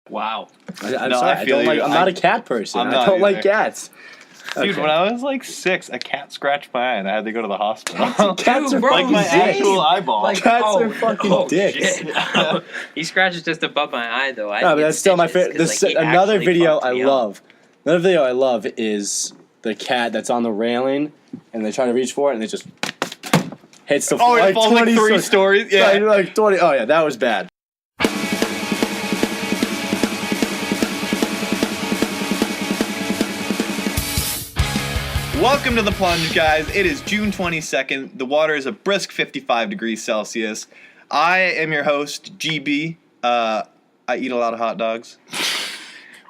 Wow. I'm sorry. I'm not a cat person. I don't like cats. Dude, Okay. when I was like 6, a cat scratched my eye and I had to go to the hospital. Cats are Bro, fucking my dicks. actual eyeball. Like, cats are fucking dicks. Shit. He scratches just above my eye, though. No, but that's still my favorite. Another video I love. Another video I love is the cat that's on the railing and they try to reach for it and it just hits the floor. It falls like 3 stories. Yeah. Like 20. Oh, yeah, that was bad. Welcome to the Plunge, guys. It is June 22nd. The water is a brisk 55 degrees Celsius. I am your host, GB. I eat a lot of hot dogs.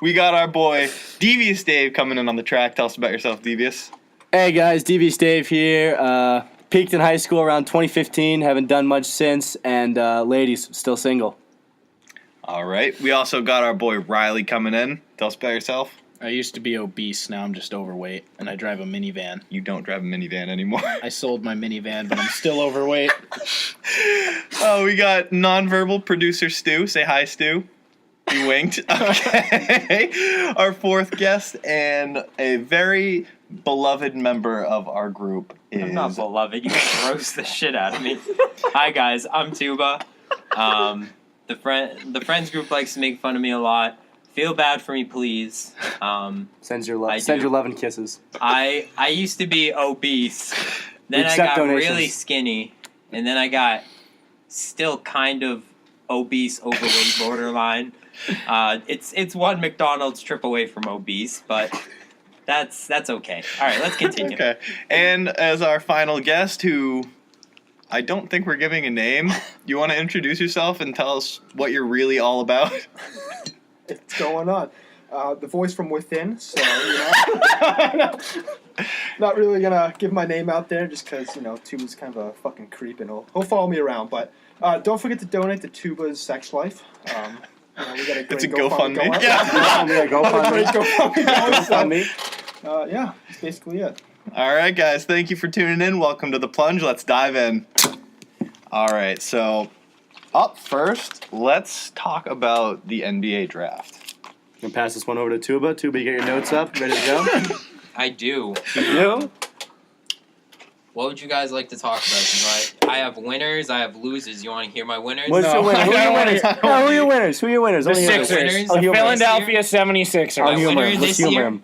We got our boy, Devious Dave, coming in on the track. Tell us about yourself, Devious. Hey, guys. Devious Dave here. Peaked in high school around 2015. Haven't done much since. And ladies, still single. All right. We also got our boy, Riley, coming in. Tell us about yourself. I used to be obese, now I'm just overweight, and I drive a minivan. You don't drive a minivan anymore. I sold my minivan, but I'm still overweight. Oh, we got nonverbal producer Stu. Say hi, Stu. You winked. Okay. Our fourth guest and a very beloved member of our group is... I'm not beloved. You can roast the shit out of me. Hi, guys. I'm Tuba. The friends group likes to make fun of me a lot. Feel bad for me, please. Send your love and kisses. I used to be obese. Then I got really skinny. And then I got still kind of obese, overweight, borderline. It's one McDonald's trip away from obese, but that's okay. All right, let's continue. Okay. And as our final guest, who I don't think we're giving a name, you want to introduce yourself and tell us what you're really all about? What's going on? The voice from within, so, not really gonna give my name out there just because, Tuba's kind of a fucking creep and he'll follow me around. But don't forget to donate to Tuba's sex life. We got a great It's a GoFundMe. GoFundMe. Yeah, that's basically it. All right, guys. Thank you for tuning in. Welcome to The Plunge. Let's dive in. All right, so up first, let's talk about the NBA draft. I'm going to pass this one over to Tuba. Tuba, you get your notes up. Ready to go? I do. You do? What would you guys like to talk about tonight? I have winners. I have losers. You want to hear my winners? What's your winner? Who are your winners? Who are your winners? Who are your winners? The Only Sixers. winners. The Oh, Philadelphia 76ers. I'll humor winner him. Let's this humor year? him.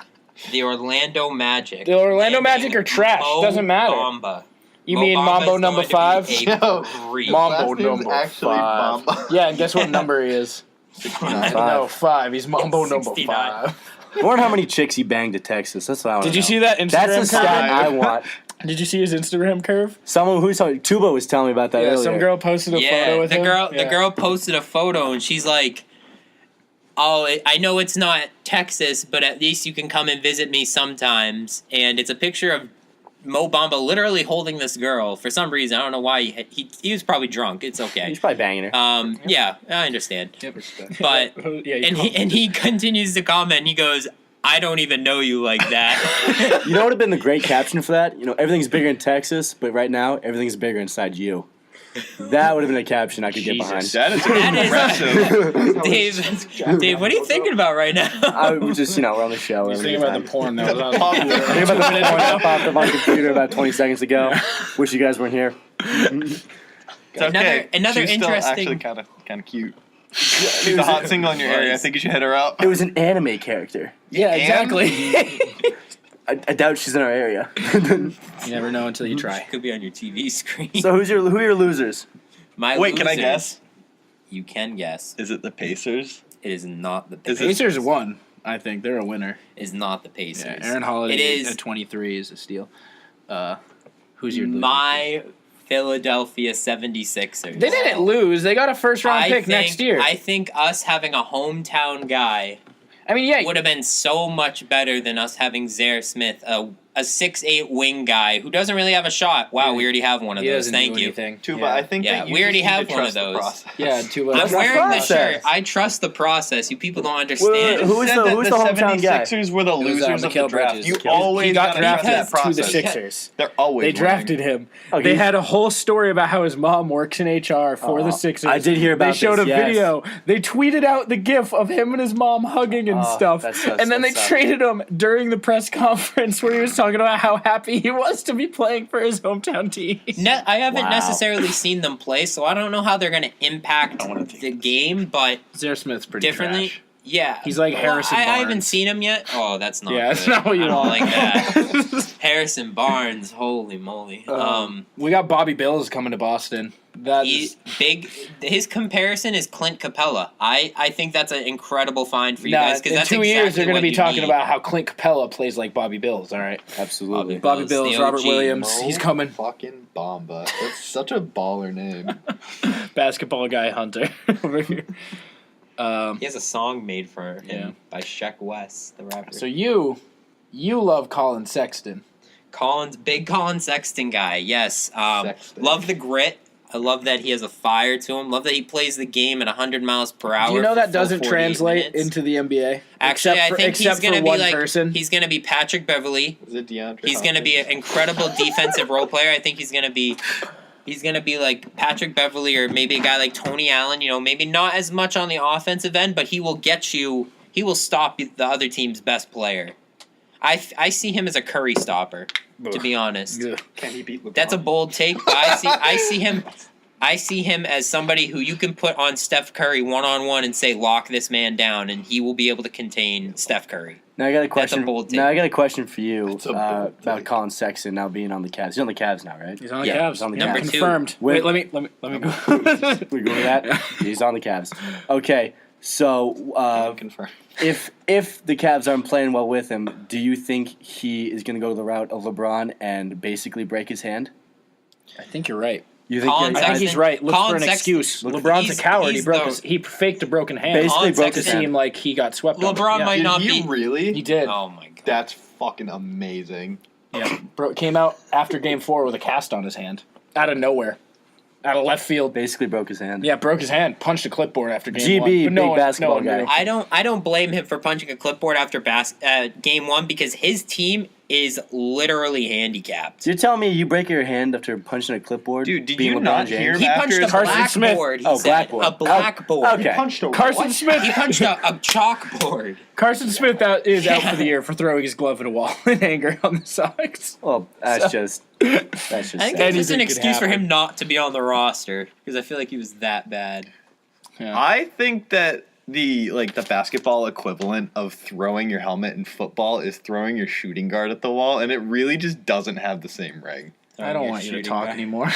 The Orlando Magic. The Orlando Magic are trash. Mo Doesn't matter. Bamba. You Mo mean Bamba Mambo is number going to 5? be Yo, a freak. Mambo Last name's number actually 5. Bamba. Yeah, and guess what number he is? 5. No, 5. He's Mambo number 69. 5. I wonder how many chicks he banged at Texas. That's what I want to know. Did you see that Instagram That's a curve? stat I want. Did you see his Instagram curve? Someone who's Tuba was telling me about that Yeah, earlier. some girl posted a photo with him. The girl posted a photo and she's like, "Oh, I know it's not Texas, but at least you can come and visit me sometimes." And it's a picture of Mo Bamba literally holding this girl for some reason. I don't know why he was probably drunk. It's okay. He's probably banging her. Yeah, I understand. But But and he continues to comment. He goes, "I don't even know you like that." You know what would have been the great caption for that? Everything's bigger in Texas, but right now, everything's bigger inside you. That would have been a caption I could get behind. That is That is impressive. Dave, what are you thinking about right now? I was just, we're on the show. He's thinking about the porn that was on Pop- the computer. Think about the porn that popped up on my computer about 20 seconds ago. Wish you guys weren't here. It's okay. Another She's interesting. still actually kind of cute. She's a hot single in your area. I think you should hit her up. It was an anime character. Yeah, exactly. I doubt she's in our area. You never know until you try. Could be on your TV screen. So who are your losers? My Wait, can I losers, guess? You can guess. Is it the Pacers? It is not the Is it- Pacers. Pacers won. I think they're a winner. Is not the Pacers. Yeah, Aaron Holiday It is at 23 is a steal. Who's your loser? my Philadelphia 76ers. They didn't lose. They got a first round pick next year. I think us having a hometown guy I mean, yeah. would have been so much better than us having Zaire Smith, a a 6'8" wing guy who doesn't really have a shot. Wow, we already have one of those. Thank you. Tuba, I think that you we already just need have to one of trust the those. process. Yeah, Tuba. I'm That's wearing the process. shirt. I trust the process. You people don't understand. Wait, who's Said the that hometown guy? 76ers were the losers of the Mikal draft. Bridges. You He always got gotta trust drafted that to process. the Sixers. They're always They winning. drafted him. Oh, They he- had a whole story about how his mom works in HR for the Sixers. I did hear about They showed this, a yes. video. They tweeted out the gif of him and his mom hugging and stuff. that sucks, And then that they sucks. traded him during the press conference where he was talking about how happy he was to be playing for his hometown team. I haven't Wow. necessarily seen them play, so I don't know how they're going to impact the game, but Zaire Smith's pretty differently. trash. Yeah. He's like Harrison I haven't Barnes. seen him yet. Oh, that's not Yeah, that's good. not what you I don't want. like that. Harrison Barnes, holy moly. We got Bobby Bills coming to Boston. That's He's big. His comparison is Clint Capella. I think that's an incredible find for you guys because in that's 2 exactly years they're going to be you talking need. about how Clint Capella plays like Bobby Bills. All right, Absolutely. Bobby Bills, Bills, the Robert OG. Williams, he's coming. Fucking Bomba. That's such a baller name. Basketball guy Hunter over here. He has a song made for him Yeah. by Sheck West, the rapper. So you love Colin Sexton. Big Colin Sexton guy. Yes. Sexton. Love the grit. I love that he has a fire to him. Love that he plays the game at 100 miles per hour. Do you know for that full doesn't 48 translate minutes. into the NBA? Actually, I think he's except going to for be one like person. he's going to be Patrick Beverly. Is it DeAndre? He's going to be an incredible defensive role player. I think he's going to be like Patrick Beverly or maybe a guy like Tony Allen. You know, maybe not as much on the offensive end, but he will get you. He will stop the other team's best player. I see him as a Curry stopper. To be honest, Ugh. Can he beat LeBron? that's a bold take. But I see him as somebody who you can put on Steph Curry one-on-one and say, lock this man down, and he will be able to contain Steph Curry. Now I got a That's a question. bold take. Now I got a question for you That's a bold about take. Colin Sexton now being on the Cavs. He's on the Cavs now, right? He's on the Yeah, Cavs. he's on the Number Cavs. two. Confirmed. Wait. Wait, let me go. We go to that. He's on the Cavs. Okay, so confirm. if the Cavs aren't playing well with him, do you think he is going to go the route of LeBron and basically break his hand? I think you're right. You think? Colin I think he's Sexton? right. Look Colin for an Sexton- excuse. Look- LeBron's a he's- coward. he's He faked a broken hand. Basically Colin broke to his Sexton- hand. seem like he got swept. on. LeBron Yeah. might Did not he be. really? He did. Oh my god. That's fucking amazing. Yeah, came out after Game 4 with a cast on his hand, out of nowhere, out of left field. Basically broke his hand. Yeah, broke his hand, punched a clipboard after Game 1. GB, But big basketball guy. knew. I don't blame him for punching a clipboard after game 1 because his team is literally handicapped. You're telling me you break your hand after punching a clipboard? Dude, did being you LeBron not James? hear He After punched a his- Carson Smith. blackboard. He Oh, said. blackboard. A blackboard. Okay. He punched a Carson what? Smith. He punched a chalkboard. Carson Smith is out for the year for throwing his glove at a wall in anger on the Sox. Well, that's just I think sad. it's just an Anything could excuse for happen. him not to be on the roster because I feel like he was that bad. I think that the basketball equivalent of throwing your helmet in football is throwing your shooting guard at the wall, and it really just doesn't have the same ring. I don't want you to Shooting talk guard. anymore.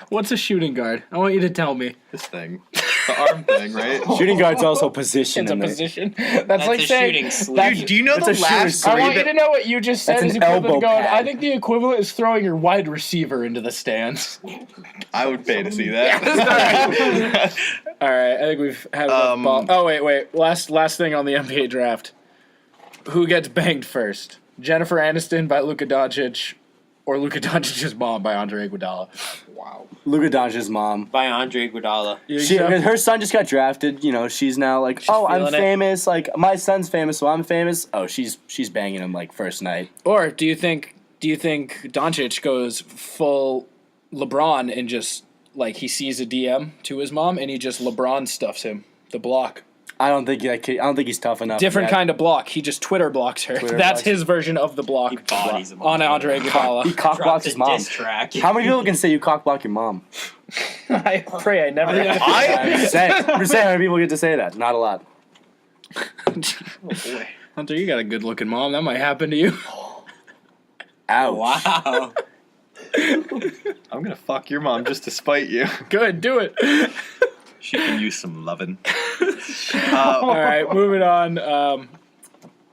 What's a shooting guard? I want you to tell me. This thing, the arm thing, right? Shooting guard's also a position It's a in there. position. That's like a saying. shooting sleeve. that's- Dude, do you know That's the a shooter's last sleeve. I three want you that to know what you just said That's is an equivalent to elbow going. pad. I think the equivalent is throwing your wide receiver into the stands. I would pay to see that? All right, I think we've had enough ball. Oh wait. Last thing on the NBA draft. Who gets banged first? Jennifer Aniston by Luka Doncic, or Luka Doncic's mom by Andre Iguodala? Wow. Luka Doncic's mom. By Andre Iguodala. You think so? Her son just got drafted. You know, she's now like, oh, I'm feeling it. famous. Like my son's famous, so I'm famous. Oh, she's banging him like first night. Or do you think Doncic goes full LeBron and just like he sees a DM to his mom and he just LeBron stuffs him the block? I don't think he's tough enough. Different yet. kind of block. He just Twitter blocks her. Twitter That's blocks his version of the block. He bodies him on Andre He Iguodala. cock blocks his mom. Diss track. How many people can say you cock block your mom? I pray I never. I'm just saying how many people get to say that? Not a lot. Hunter, you got a good looking mom. That might happen to you. Ouch. Wow. I'm gonna fuck your mom just to spite you. Good, do it. She can use some lovin'. All right, moving on.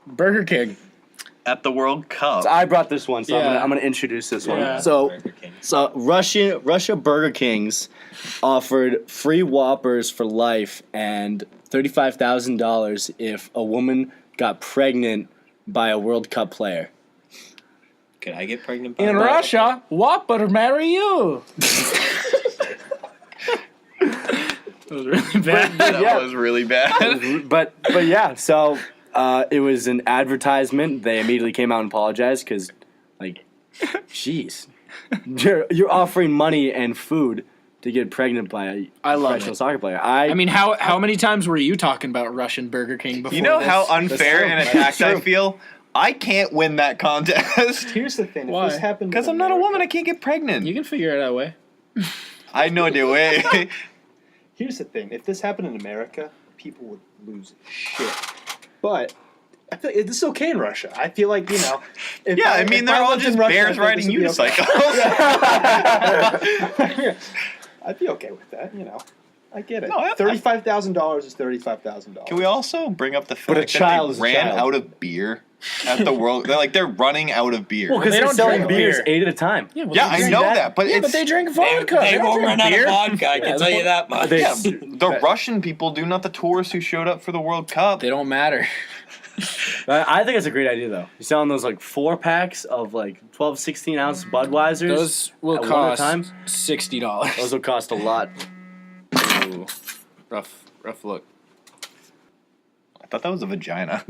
Burger King. At the World Cup. So I brought this one, so Yeah. I'm gonna introduce this Yeah. one. So Burger King. Russia Burger Kings offered free Whoppers for life and $35,000 if a woman got pregnant by a World Cup player. Could I get pregnant by In Russia, what better marry you? That was really bad. That was really bad. But yeah, so it was an advertisement. They immediately came out and apologized because, like, jeez, you're offering money and food to get pregnant by a professional soccer player. I mean, how many times were you talking about Russian Burger King before? You know this? how unfair and attacked true. I feel? I can't win that contest. Here's the thing. Why? If this happened Because in I'm not a America- woman, I can't get pregnant. You can figure it out way. I know the way. Here's the thing. If this happened in America, people would lose shit. But I feel this is okay in Russia. I feel like, if Yeah, I mean, if they're all lived in just Russia, bears I think riding this would be unicycles. I'd be okay with that, I get it. No, $35,000 is $35,000. Can we also bring up the fact But a child that is a they ran child. out of beer at the World? They're running out of beer. well, because they they're don't selling drink beers beer. 8 at a time. Yeah, yeah, I know that, but it's but they drink They, vodka. they don't won't drink run out beer. of vodka, I can tell you that much. They- yeah, the Russian people do, not the tourists who showed up for the World Cup. They don't matter. I think it's a great idea, though. You're selling those, 4-packs of, 12, 16-ounce Budweisers. Those will at one at a cost time. $60. Those will cost a lot. Ooh, rough look. I thought that was a vagina.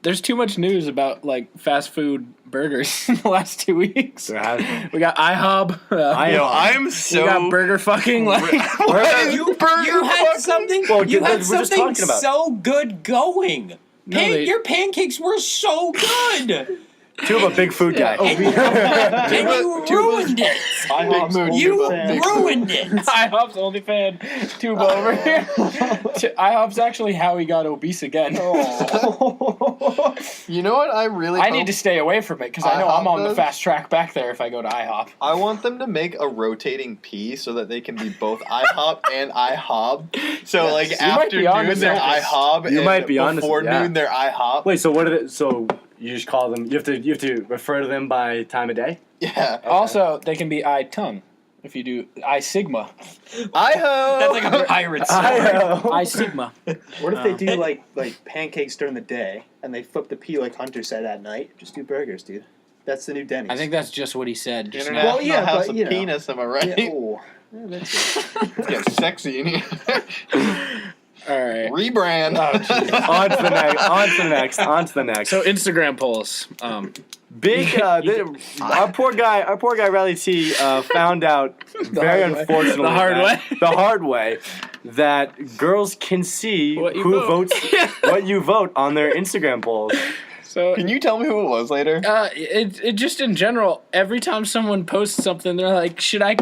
There's too much news about fast food burgers in the last 2 weeks. There has- We got iHob. I'm so. We got burger fucking. What is You burger had fucking? something. Well, You we're had just something talking about- so good going. they- Your pancakes were so good, Tuba, big food guy. and you ruined it. IHOP's only You fan. ruined it. iHop's only fan. Tuba over here. iHop's actually how he got obese again. You know what I really I need to stay away from it because I know I'm on the iHop fast track back there if I go to IHop. I want them to make a rotating P so that they can be both iHop and iHob. So You might be onto afternoon they're something. iHob You and might be onto before something, yeah. noon they're iHop. Wait, so what are they? So you just call them? You have to refer to them by time of day. Yeah. Also, they can be I tongue if you do I Sigma. iHo. That's like a pirate sword. I Sigma. What if they do like pancakes during the day and they flip the P like Hunter said at night? Just do burgers, dude. That's the new Denny's. I think that's just what he said. Just now. International Well, yeah, House but, of you know. Penis, am I right? Yeah, oh. Yeah, that's it. Yeah, sexy in here. All right. Rebrand. on to the next. So Instagram polls. Big. Our poor guy Riley T. Found out very hard way. unfortunately The hard way that girls can see What you who vote. votes what you vote on their Instagram polls. So Can you tell me who it was later? it just in general, every time someone posts something, they're like, "Should I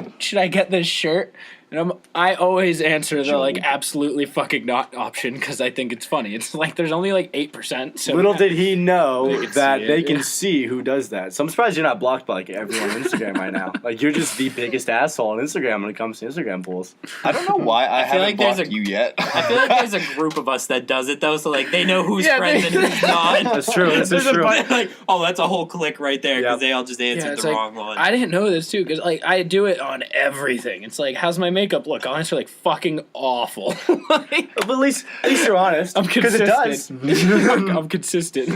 get this shirt?" And I always answer the absolutely fucking not option because I think it's funny. It's there's only 8%. So Little did he know They can that see it, they can yeah. see who does that. So I'm surprised you're not blocked by everyone on Instagram right now. You're just the biggest asshole on Instagram when it comes to Instagram polls. I don't know why I feel haven't like there's blocked a- you yet. I feel like there's a group of us that does it though, so they know who's Yeah, friends and who's not. That's true. This is There's a true. bunch, oh, that's a whole clique right there because Yep. they all just answered it's the wrong one. I didn't know this too because I do it on everything. It's how's my makeup look? I'll answer fucking awful. But at least you're honest. I'm Because it does. I'm consistent.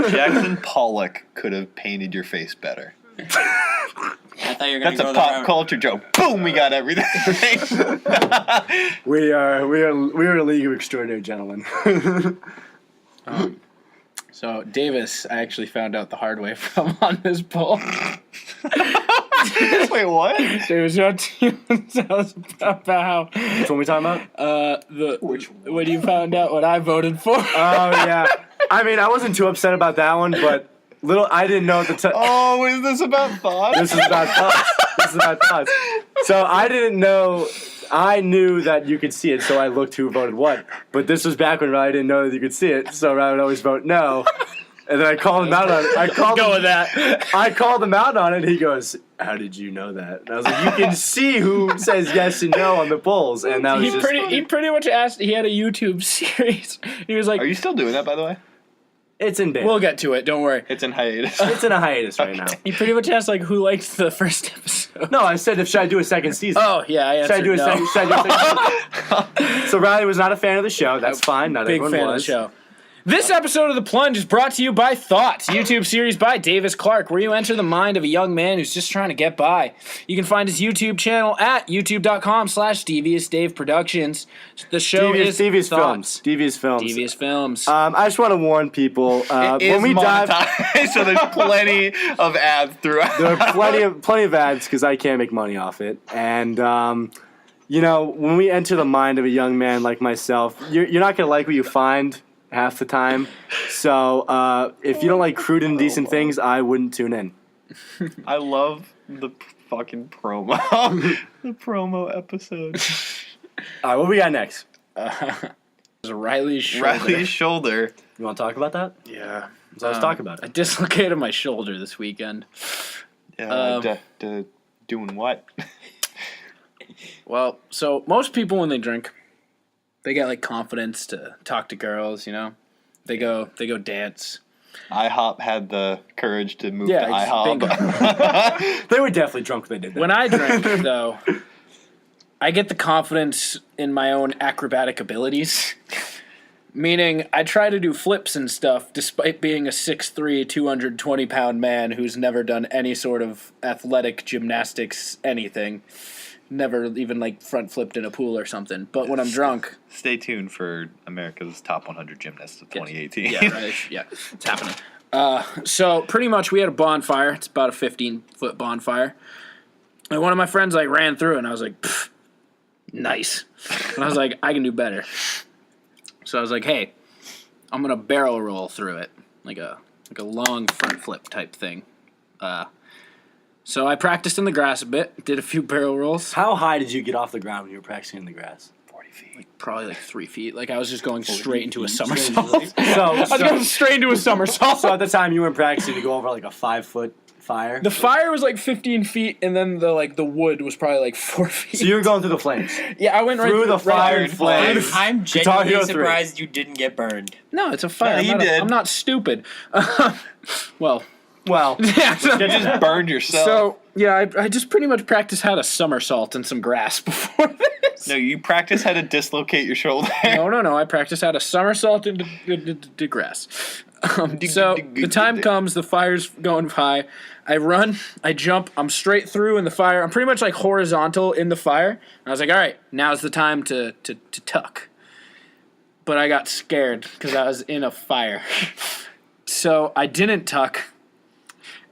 Jackson Pollock could have painted your face better. I thought you were gonna That's go a the pop route. culture joke. Boom, we got everything. We are a league of extraordinary gentlemen. So Davis, I actually found out the hard way from on this poll. Wait, what? Davis, you want to tell us about how Which one we talking about? when you found out what I voted for? Oh yeah. I mean, I wasn't too upset about that one, but I didn't know at the time. Oh, is this about thoughts? This is about thoughts. So I didn't know. I knew that you could see it, so I looked who voted what. But this was back when Riley didn't know that you could see it, so Riley would always vote no. And then I called him out on it. I called him out on it. He goes, "How did you know that?" And I was like, "You can see who says yes and no on the polls." And that was He pretty much asked. He had a YouTube series. He was like, Are you still doing that, by the way? It's in beta. We'll get to it. Don't worry. It's in hiatus. It's in a hiatus right now. You pretty much asked who liked the first episode. No, I said should I do a second season? Oh yeah, I answered Should I do a second season? So Riley was not a fan of the show. That's fine. Not Big everyone fan was. of the show. This episode of The Plunge is brought to you by Thoughts, YouTube series by Davis Clark, where you enter the mind of a young man who's just trying to get by. You can find his YouTube channel at youtube.com/DeviousDaveProductions. The show is Devious Thoughts. Films. Devious Films. Devious Films. I just want to warn people It is when we dive. monetized, so there's plenty of ads throughout. There are plenty of ads because I can't make money off it, and when we enter the mind of a young man like myself, you're not gonna like what you find half the time. So if you don't like crude and decent things, I wouldn't tune in. I love the fucking promo. The promo episode. All right, what we got next? Riley's shoulder. Riley's shoulder. You want to talk about that? Yeah. So let's talk about I it. dislocated my shoulder this weekend. Doing what? Well, so most people when they drink, they get confidence to talk to girls, They go dance. iHop had the courage to move Yeah, to just iHob. They were definitely drunk when they did that. When I drink, though, I get the confidence in my own acrobatic abilities. Meaning, I try to do flips and stuff despite being a 6'3", 220-pound man who's never done any sort of athletic gymnastics, anything. Never even front flipped in a pool or something. But when I'm drunk... Stay tuned for America's Top 100 Gymnasts of 2018. Yeah, right. Yeah, it's happening. So pretty much we had a bonfire. It's about a 15-foot bonfire. And one of my friends ran through it, and I was like, nice. And I was like, I can do better. So I was like, hey, I'm going to barrel roll through it. Like a long front flip type thing. So I practiced in the grass a bit, did a few barrel rolls. How high did you get off the ground when you were practicing in the grass? 40 feet. Probably 3 feet. I was just going straight into a somersault. So I was going straight into a somersault. So at the time you were practicing to go over a 5-foot fire. The fire was 15 feet, and then the wood was probably 4 feet. So you were going through the flames. Yeah, I went right Through the fire right and flames. I'm Guitar Hero genuinely 3. surprised you didn't get burned. No, it's a fire. No, you did. I'm not stupid. Well, Well, yeah. You just burned yourself. So yeah, I just pretty much practiced how to somersault in some grass before this. No, you practice how to dislocate your shoulder. No. I practiced how to somersault into grass. So the time comes, the fire's going high. I run, I jump, I'm straight through in the fire. I'm pretty much horizontal in the fire. And I was like, all right, now's the time to tuck. But I got scared because I was in a fire. So I didn't tuck.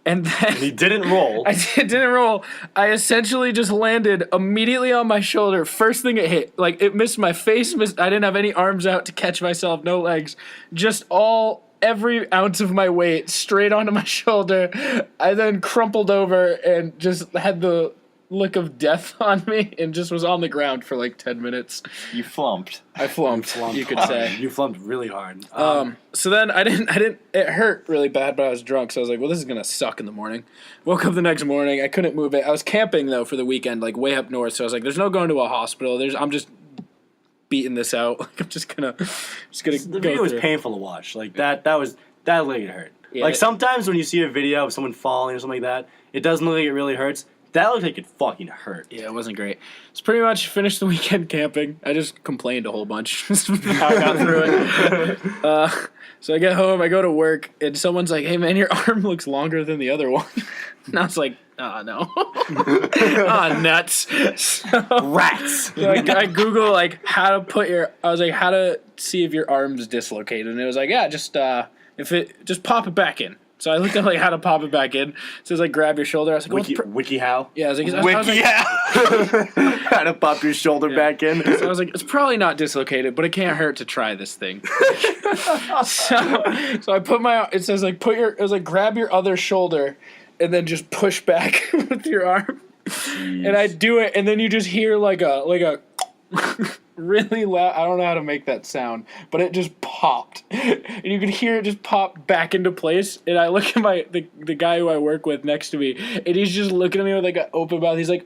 And then he didn't roll. I didn't roll. I essentially just landed immediately on my shoulder. First thing it hit. It missed my face. I didn't have any arms out to catch myself. No legs. Just every ounce of my weight straight onto my shoulder. I then crumpled over and just had the look of death on me and just was on the ground for 10 minutes. You flumped. I flumped, you could say. You flumped really hard. So then I didn't, it hurt really bad, but I was drunk, so I was like, well, this is going to suck in the morning. Woke up the next morning, I couldn't move it. I was camping, though, for the weekend, way up north, so I was like, there's no going to a hospital. I'm just beating this out. I'm just gonna the go video was through. painful to watch. That really hurt. Yeah, sometimes when you see a video of someone falling or something like that, it doesn't look like it really hurts. That looked like it fucking hurt. Yeah, it wasn't great. It's pretty much finished the weekend camping. I just complained a whole bunch. How I got through it. So I get home, I go to work, and someone's like, hey man, your arm looks longer than the other one. And I was like, oh no. Nuts. So, Rats. I Google how to see if your arm's dislocated. And it was yeah, just pop it back in. So I looked up how to pop it back in. It says grab your shoulder. I was like, WikiHow. yeah, I was like, How to pop your shoulder back in. So I was like, it's probably not dislocated, but it can't hurt to try this thing. so I put it says grab your other shoulder and then just push back with your arm. Jeez. And I do it, and then you just hear a really loud. I don't know how to make that sound, but it just popped, and you could hear it just pop back into place. And I look at the guy who I work with next to me, and he's just looking at me with an open mouth. He's like,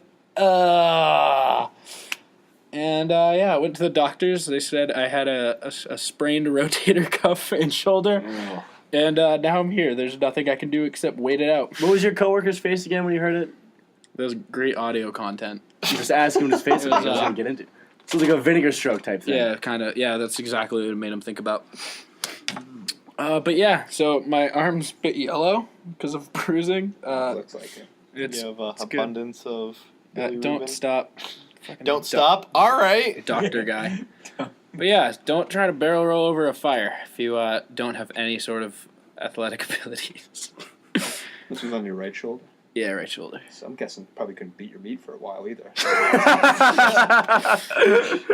And I went to the doctors. They said I had a sprained rotator cuff and shoulder. And now I'm here. There's nothing I can do except wait it out. What was your coworker's face again when you heard it? That was great audio content. You just asked him his face. It What was, he was gonna get into. So it's like a vinegar stroke type thing. Yeah, kind of. Yeah, that's exactly what it made him think about. But yeah, so my arm's a bit yellow because of bruising. Looks like it. It's, You have it's good. abundance of. bilirubin. Don't stop. Fucking Don't stop. All right. Doctor guy. But yeah, don't try to barrel roll over a fire if you don't have any sort of athletic abilities. This was on your right shoulder. Yeah, right shoulder. So I'm guessing probably couldn't beat your meat for a while either.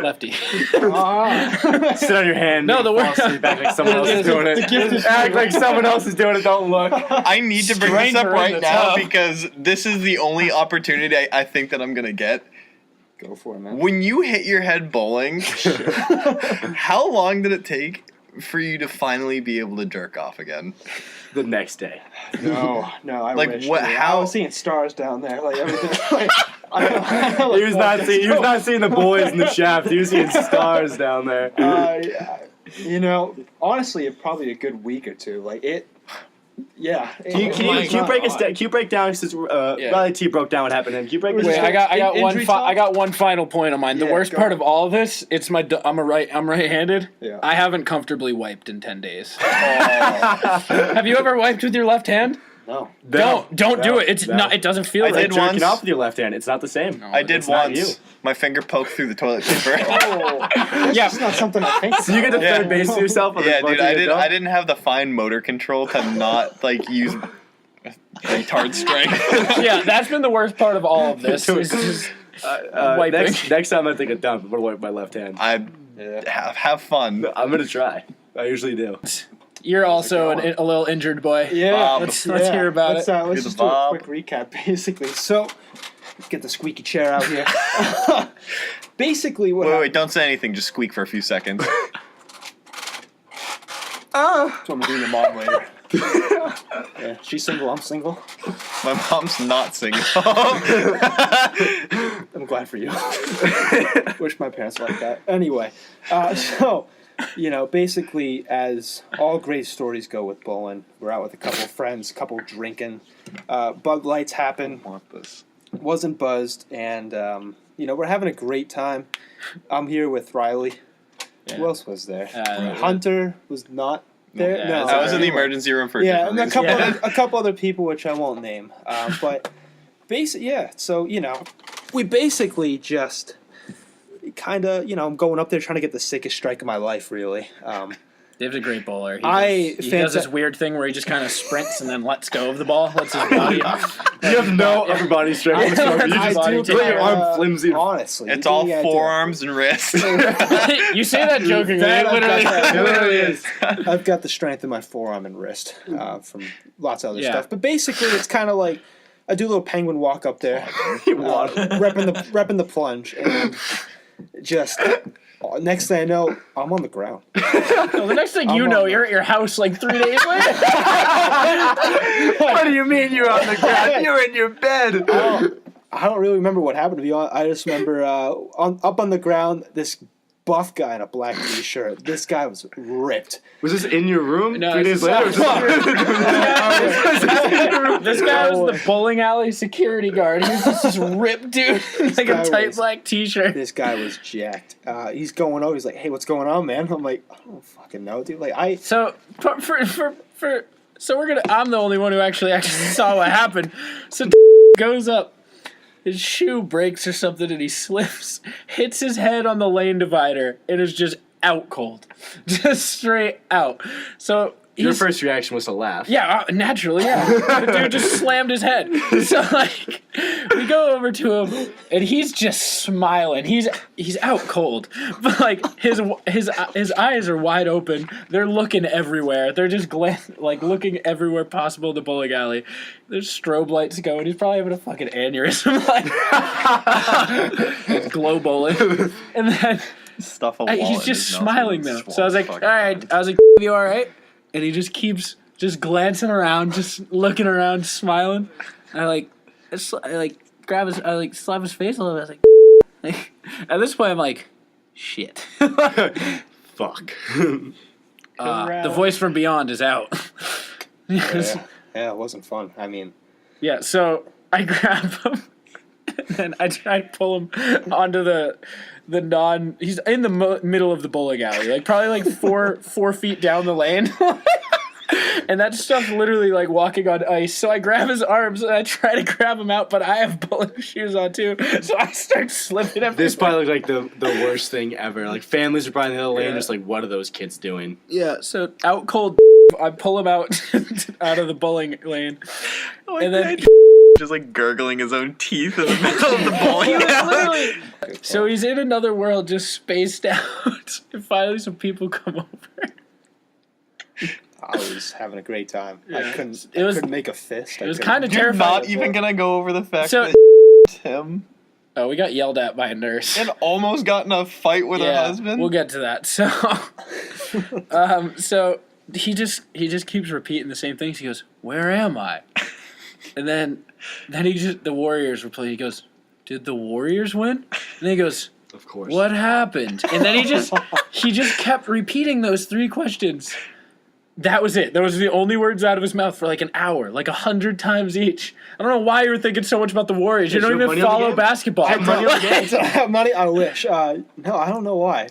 Lefty. Sit on your hand. No, the fall worst- asleep, act like someone else is doing it. Act like someone else is doing it. Don't look. I need to bring this up Stranger in right the now tub. because this is the only opportunity I think that I'm gonna get. Go for it, man. When you hit your head bowling, how long did it take for you to finally be able to jerk off again? The next day. No, I Like, wish. what- dude. how- I was seeing stars down there, like everything. Like, He was not seeing. He was not seeing the boys in the shaft. He was seeing stars down there. Honestly, probably a good week or two. Like it. Yeah. Can you break us down? Can you break down since Riley T broke down what happened to him? Can you break us Wait, down? I got one. Injury talk? I got one final point on mine. The Yeah, worst go part on. of all of this, I'm right-handed. Yeah. I haven't comfortably wiped in 10 days. Have you ever wiped with your left hand? No. Don't do it. It's no. not. It doesn't feel I right. did Jerking once. off with your left hand. It's not the same. I did It's not once. you. My finger poked through the toilet paper. Oh, Yeah. it's not something I think. So you get to Yeah. third base to yourself. On Yeah, the dude, fucking I dump? didn't have the fine motor control to not like use retard strength. Yeah, that's been the worst part of all of this. Is just wiping. Next time I take a dump, I'm gonna wipe my left hand. I have fun. I'm gonna try. I usually do. You're also a little injured boy. Yeah. Bob. Let's hear about let's, it. let's You're the just do a Bob. quick recap, basically. So, let's get the squeaky chair out here. Basically, what Wait, don't say anything. Just squeak for a few seconds. That's what I'm doing to mom later. Yeah, she's single. I'm single. My mom's not single. I'm glad for you. Wish my parents like that. Anyway, so basically, as all great stories go with bowling, we're out with a couple of friends, couple drinking. Bud lights happen. Want this? Wasn't buzzed, and we're having a great time. I'm here with Riley. Who else was there? Hunter was not there. Yeah, No, I was in the emergency room for a yeah, different and reason. a couple other people which I won't name. But so we basically just kind of I'm going up there trying to get the sickest strike of my life, really. Dave's a great bowler. He I does this weird thing where he just kind of sprints and then lets go of the ball. Lets his body. You have no upper body strength whatsoever. You I just do, put your arm flimsy. Honestly, It's you all do the idea. forearms and wrists. You say that jokingly. That It I've literally, got that. it literally is. I've got the strength in my forearm and wrist from lots of other Yeah. stuff. But basically, it's kind of like I do a little penguin walk up there, repping the plunge, and just next thing I know, I'm on the ground. No, the next thing you I'm know, on you're at your house like 3 days later. What do you mean you're on the ground? You're in your bed. I don't really remember what happened, to be honest. I just remember up on the ground, this buff guy in a black t-shirt. This guy was ripped. Was this in your room? No, 3 days it's later? This guy was the bowling alley security guard. He was just this ripped dude in like a guy tight was- black t-shirt. This guy was jacked. He's going over. He's like, "Hey, what's going on, man?" I'm like, "I don't fucking know, dude." Like, So so we're gonna. I'm the only one who actually saw what happened. So goes up. His shoe breaks or something, and he slips, hits his head on the lane divider, and is just out cold, just straight out. So Your first reaction was to laugh. yeah, naturally, yeah. The dude just slammed his head. So like, we go over to him, and he's just smiling. He's out cold, but like his eyes are wide open. They're looking everywhere. They're just looking everywhere possible in the bowling alley. There's strobe lights going. He's probably having a fucking aneurysm, like glow bowling, and then Stuff a wall he's in just his smiling nose and though. So I was like, all fucking right. fun. I was like, you all right? And he just keeps just glancing around, just looking around, smiling. And I grab his, I like slap his face a little bit. I was like at this point I'm like, shit. Fuck. The voice from beyond is out. Yeah, it wasn't fun. I mean, yeah, so I grab him, and then I try to pull him onto the he's in the middle of the bowling alley, like probably like 4 feet down the lane. And that stuff's literally like walking on ice. So I grab his arms and I try to grab him out, but I have bowling shoes on too. So I start slipping everywhere. This probably looked like the worst thing ever. Like families are probably in the other lane, just like, what are those kids doing? Yeah, so out cold, I pull him out of the bowling lane. And then just like gurgling his own teeth in the middle of the bowling alley. So he's in another world, just spaced out. And finally some people come over. I was having a great time. Yeah. I couldn't make a fist. It was kind of You're terrifying. not even gonna go over the fact So- that him Oh, we got yelled at by a nurse. and almost got in a fight with her husband. We'll get to that. So, so he just keeps repeating the same things. He goes, "Where am I?" And then the Warriors were playing. He goes, "Did the Warriors win?" And then he goes, Of course. "What happened?" And then he just kept repeating those 3 questions. That was it. That was the only words out of his mouth for like an hour, like 100 times each. I don't know why you were thinking so much about the Warriors. You Is don't your even money on the follow game? basketball. I have money on the game. I have money. I wish. No, I don't know why.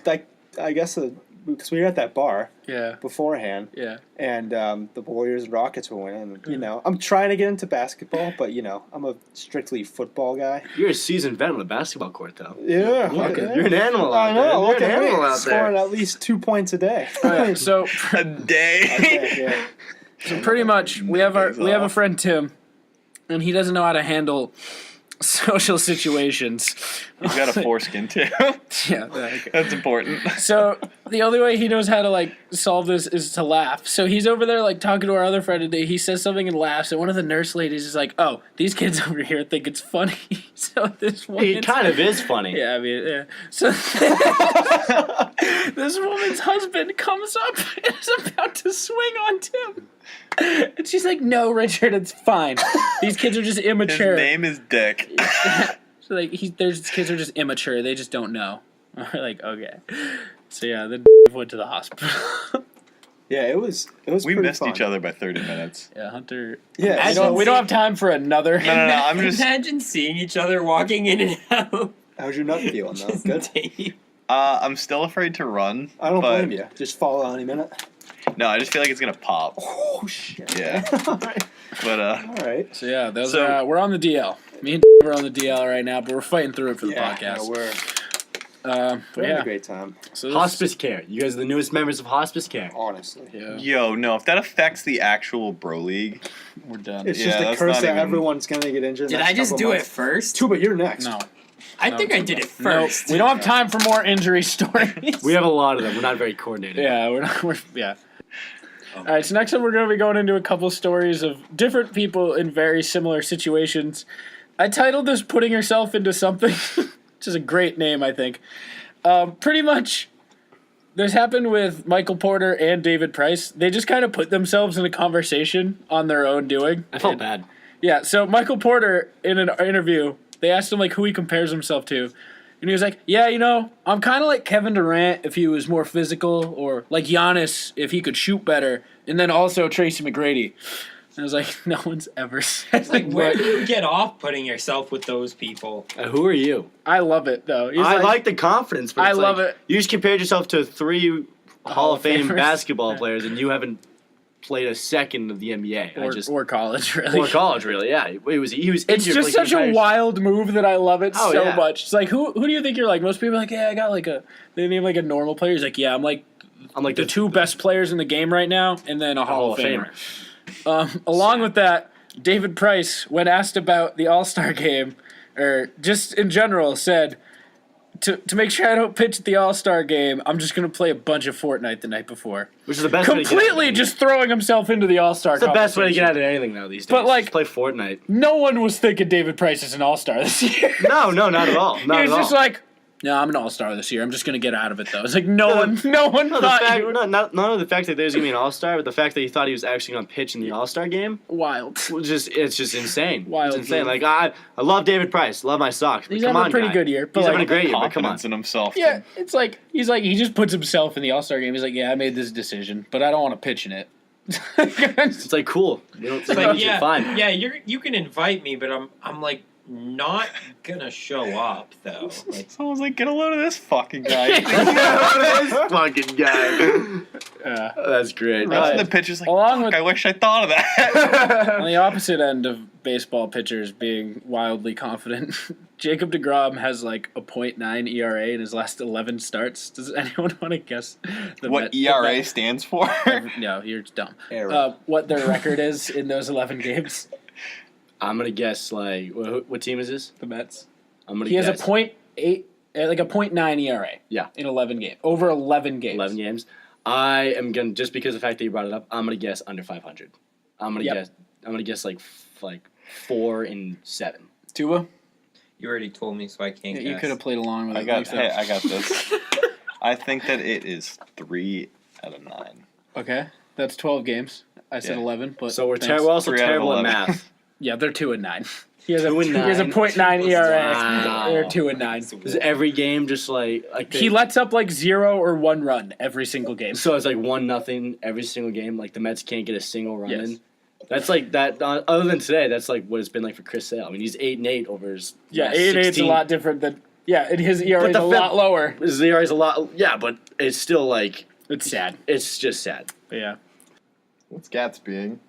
I guess because we were at that bar Yeah, beforehand, yeah. and the Warriors and Rockets were winning. And, I'm trying to get into basketball, but I'm a strictly football guy. You're a seasoned vet on the basketball court, though. Yeah, You're an animal out I know. there. Look You're an at me, animal out scoring there. at least 2 points a day. So a day. Yeah. So pretty much, we have a friend Tim, and he doesn't know how to handle social situations. He's got a foreskin too. Yeah, okay. That's important. So the only way he knows how to like solve this is to laugh. So he's over there like talking to our other friend today. He says something and laughs, and one of the nurse ladies is like, "Oh, these kids over here think it's funny." So this one, It kind of is funny. yeah, I mean, yeah. So this woman's husband comes up and is about to swing on Tim. And she's like, "No, Richard, it's fine. These kids are just His immature." name is Dick. So like, these kids are just immature. They just don't know. We're like, okay. So yeah, then went to the hospital. Yeah, it was We pretty missed fun. each other by 30 minutes. Yeah, Hunter. Yeah, We don't have time for another. No, I'm just. Imagine seeing each other walking in and out. how's your nut feeling though? Just Good. Dave. I'm still afraid to run. I don't but blame you. Just fall out any minute. No, I just feel like it's gonna pop. Oh shit. Yeah. All right. But All right. So yeah, those So- are we're on the DL. Me and are on the DL right now, but we're fighting through it for the podcast. we're But having a yeah, great time. so this- Hospice care. You guys are the newest members of hospice care. Honestly. Yeah, yo, no, if that affects the actual bro league, we're done. It's Yeah, just a that's curse not that even- everyone's gonna get injured. Did next I just couple do it months. first? Tuba, you're next. No, I think I did it no, first. we don't have time for more injury stories. We have a lot of them. We're not very coordinated. Yeah, we're not. Yeah. All right, so next up we're going to be going into a couple stories of different people in very similar situations. I titled this "Putting Yourself Into Something," which is a great name, I think. Pretty much, this happened with Michael Porter and David Price. They just kind of put themselves in a conversation on their own doing. I felt bad. Yeah, so Michael Porter, in an interview, they asked him like who he compares himself to. And he was like, yeah, I'm kind of like Kevin Durant if he was more physical, or like Giannis if he could shoot better, and then also Tracy McGrady. And I was like, no one's ever said Like, where what- do you get off putting yourself with those people? Who are you? I love it, though. He's I like the confidence, but I it's love like, it. You just compared yourself to 3 Hall of Fame Famers. basketball Yeah. players, and you haven't played a second of the NBA. or college, really. Or college, really. Yeah, he was It's injured just for, like, such the a entire- wild move that I love it Oh, so yeah. much. It's like, who do you think you're like? Most people are like, yeah, I got like they name like a normal player. He's like, yeah, I'm like I'm like the 2 best players in the game right now, and then a Hall of Famer. Famer. Along with that, David Price, when asked about the All-Star game, or just in general, said, to make sure I don't pitch at the All-Star game, I'm just going to play a bunch of Fortnite the night before. Which is the best way to get out of Completely it. just throwing himself into the All-Star It's the best way to get conversation. out of anything now these days. But, like- Just play Fortnite. No one was thinking David Price is an All-Star this year. No, not at all. Not He was at just all. like, No, I'm an all-star this year. I'm just gonna get out of it though. It's like no one thought you were not the fact that there's gonna be an all-star, but the fact that he thought he was actually gonna pitch in the all-star game. wild. It's just insane. Wild It's insane. move. Like I love David Price, love my Sox. But He's come having on, a pretty guy. good year, but He's like, having a great year, but come on. Confidence in himself. yeah, it's like he just puts himself in the All-Star game. He's like, yeah, I made this decision, but I don't want to pitch in it. It's like cool. You don't It's like, you're fine. yeah, you can invite me, but I'm like not gonna show up though. Like, Someone's like, get a load of this fucking guy. This fucking guy. That's great. Runs in the pitcher's like, Along fuck, with- I wish I thought of that. On the opposite end of baseball pitchers being wildly confident, Jacob deGrom has like a .9 ERA in his last 11 starts. Does anyone want to guess What ERA stands for? No, you're dumb. Era. What their record is in those 11 games? I'm gonna guess like what team is this? The Mets. I'm gonna He has guess a .8, like a .9 ERA. Yeah. In 11 games, over 11 games. 11 games. I am gonna just because of the fact that you brought it up. I'm gonna guess under 500. I'm gonna guess like 4 and 7. Tua, you already told me, so I can't. you guess. could have played along with I it. got Thanks, hey, I got this. I think that it is 3 out of 9. Okay, that's 12 games. I said Yeah. 11, but So we're thanks. we're also 3 out of terrible at 11. math. Yeah, they're 2 and 9. He has a 2 and He has a 9. .9 ERA. Wow. They're 2 and 9. Is every game just like He lets up like 0 or 1 run every single game. so it's like 1-0 every single game. Like the Mets can't get a single run Yes. in. That's like that. Other than today, that's like what it's been like for Chris Sale. I mean, he's 8-8 over his Yeah, last 8 8's a 16. lot different than and his ERA is the a lot lower. His ERA is a lot. Yeah, but it's still like It's sad. it's just sad. But yeah. What's Gatsbying?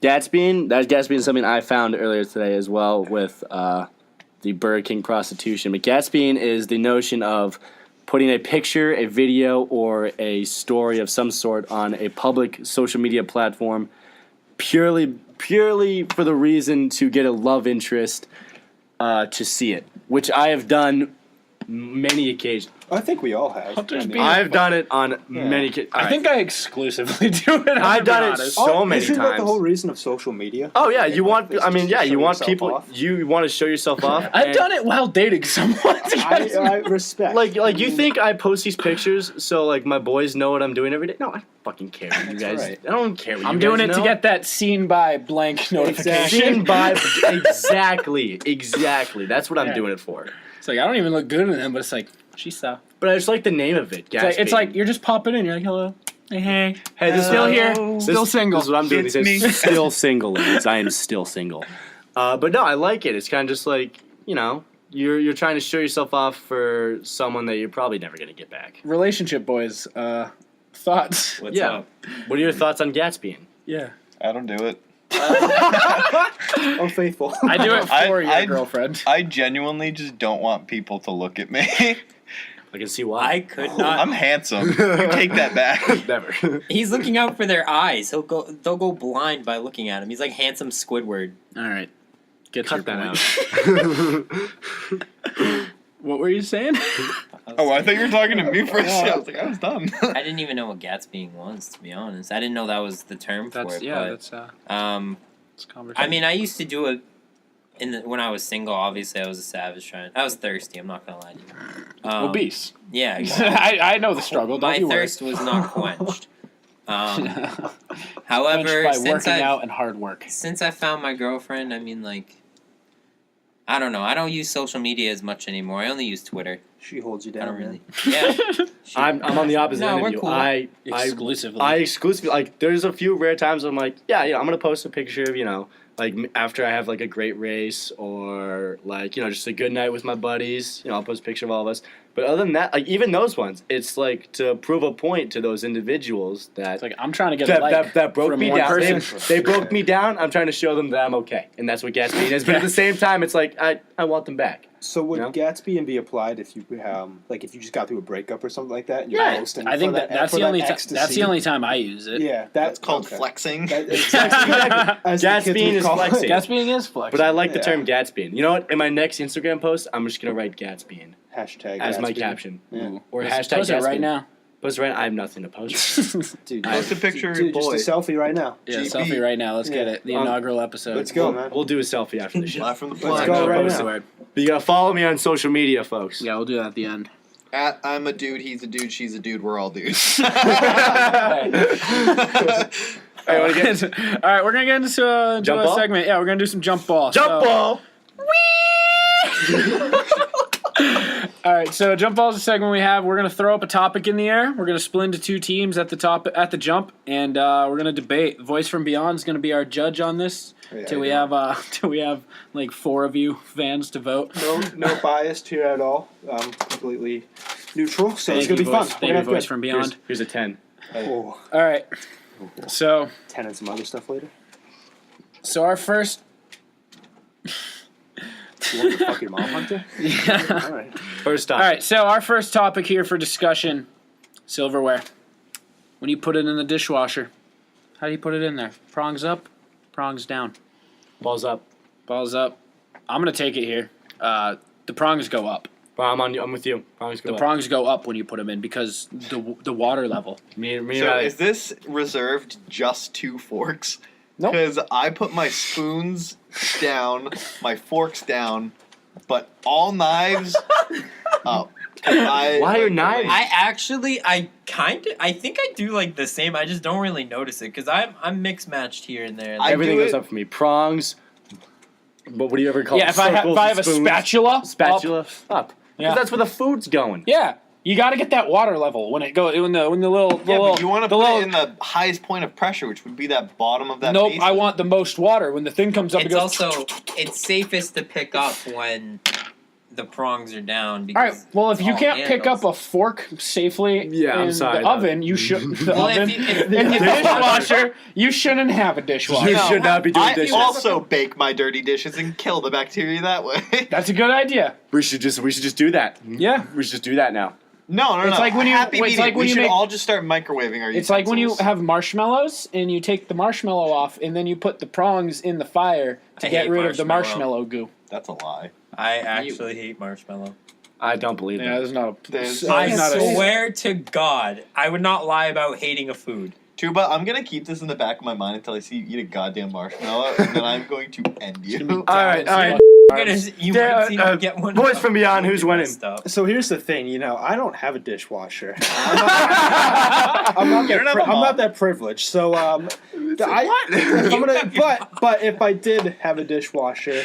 Gatsbying. That Gatsbying is something I found earlier today as well with the Burger King prostitution. But Gatsbying is the notion of putting a picture, a video, or a story of some sort on a public social media platform purely for the reason to get a love interest to see it, which I have done many occasions. I think we all have. Hunter's I mean, being- I've done it on many occasions. I think I exclusively do it. I've done it so many isn't that times. the whole reason of social media? Oh yeah, you want. It's I mean, just yeah, to you show want yourself people. off. You want to show yourself off. I've and- done it while dating someone. I respect. Like you think I post these pictures so like my boys know what I'm doing every day? No, I fucking care what you guys. right. I don't care what you I'm guys doing it know. to get that seen by blank notification. Seen by exactly. That's what I'm Yeah. doing it for. It's like I don't even look good in them, but it's like she saw. But I just like the name of it. It's like you're just popping in. You're like, hello, hey, hey, this still is here, this- still single. This is what I'm doing. It's He says, me. still single, ladies. I am still single. But no, I like it. It's kind of just like you're trying to show yourself off for someone that you're probably never gonna get back. Relationship boys, thoughts? What's Yeah. up? What are your thoughts on Gatsbying? Yeah, I don't do it. unfaithful. I do it for your I- girlfriend. I genuinely just don't want people to look at me. I can see why. I could not. I'm handsome. You take that back. Never. He's looking out for their eyes. They'll go blind by looking at him. He's like handsome Squidward. All right, get Cut your that point. out. What were you saying? Oh, I thought you were talking to me for a second. I was like, I was done. I didn't even know what Gatsbying was, to be honest. I didn't know that was the term for it. That's conversation. I mean, I used to do it when I was single. Obviously, I was a savage trying. I was thirsty. I'm not gonna lie to you. obese. Yeah, exactly. I know the struggle. Don't My you thirst was not quenched. worry. However, by since working I out and hard work. since I found my girlfriend, I mean, like, I don't know. I don't use social media as much anymore. I only use Twitter. She holds you I down. don't man. really. Yeah. I'm on the opposite No, end we're of you. cool. Exclusively. I exclusively like. There's a few rare times I'm like, yeah, I'm gonna post a picture of like after I have like a great race or like just a good night with my buddies. I'll post a picture of all of us. But other than that, like even those ones, it's like to prove a point to those individuals that It's like I'm trying to get a like that broke from me one down. person. They broke me down. I'm trying to show them that I'm okay, and that's what Gatsby is. But at the same time, it's like I want them back. So would No? Gatsby be applied if you like if you just got through a breakup or something like that? And you're Yeah, posting I think for that's for the only ecstasy? that's the only time I use it. Yeah, That's called okay. flexing. Exactly. As the kids Gatsbying would is call it. flexing. Gatsbying is flex. But I like the Yeah. term Gatsby. You know what? In my next Instagram post, I'm just gonna write Gatsby Hashtag as my Gatsby. caption. Yeah. Or Post hashtag it right Gatsby. now. Post right. I have nothing to post. Dude, Post a picture of your dude, boy. just a selfie right now. Yeah, GB. selfie right now. Let's get Yeah. it. The inaugural episode. Let's go, man. We'll do a selfie after the show. Live from the Let's Plunge. go right Post now. it. But you gotta follow me on social media, folks. Yeah, we'll do that at the end. At I'm a dude, he's a dude, she's a dude, we're all dudes. All right, we're gonna get into Jump a ball? segment. Yeah, we're gonna do some jump ball. Jump ball. All right, so jump ball is a segment we have. We're gonna throw up a topic in the air. We're gonna split into two teams at the jump, and we're gonna debate. Voice from Beyond is gonna be our judge on this. Till we have like 4 of you fans to vote. No bias here at all. Completely neutral. So it's Thank gonna you, be fun. Voice. We're Thank gonna you, have Voice good. from Beyond. Here's a 10. Oh, All right, so 10 and some other stuff later. our first. You want to fuck your mom, Hunter? Yeah. All right. First All time. right, so our first topic here for discussion: silverware. When you put it in the dishwasher, how do you put it in there? Prongs up, prongs down. Balls up. Balls up. I'm gonna take it here. The prongs go up. Well, I'm with you. Prongs go The up. prongs go up when you put them in because the water level. Me So and I. is this reserved just to forks? Nope. Because I put my spoons down, my forks down, but all knives up. Why are knives? I think I do like the same. I just don't really notice it because I'm mixed matched here and there. I Everything do goes it- up for me. Prongs. But what do you ever call Yeah, it? if I Circles, have a spoons, spatula, spatula up. Yeah. Because that's where the food's going. Yeah, you got to get that water level when it goes when the little. Yeah, but you want to the put little, it in the highest point of pressure, which would be that bottom of that Nope, basin. I want the most water when the thing comes up. It's it goes. also it's safest to pick up when the prongs are down. All Because right. Well, if you all can't pick up handles. a fork safely Yeah, I'm in sorry, the no. oven, you should. The Well, oven. if in the you- dishwasher, you shouldn't have a dishwasher. You should not be doing I dishes. also bake my dirty dishes and kill the bacteria that way. That's a good idea. We should just do that. Yeah. We should just do that now. No. It's like when you- Happy it's medium. like when we you should make- all just start microwaving our It's like when you utensils. have marshmallows and you take the marshmallow off and then you put the prongs in the fire to I get hate rid of the marshmallow. marshmallow goo. That's a lie. I actually hate marshmallow. I don't believe Yeah, that. there's not a. There's- I not a- swear to God, I would not lie about hating a food. Tuba, I'm gonna keep this in the back of my mind until I see you eat a goddamn marshmallow, and then I'm going to end you. All right. You're gonna, you Yeah, might see me get one. Voice from Beyond, who's winning? So here's the thing, I don't have a dishwasher. I'm not You don't have a mop? that privileged. So but if I did have a dishwasher,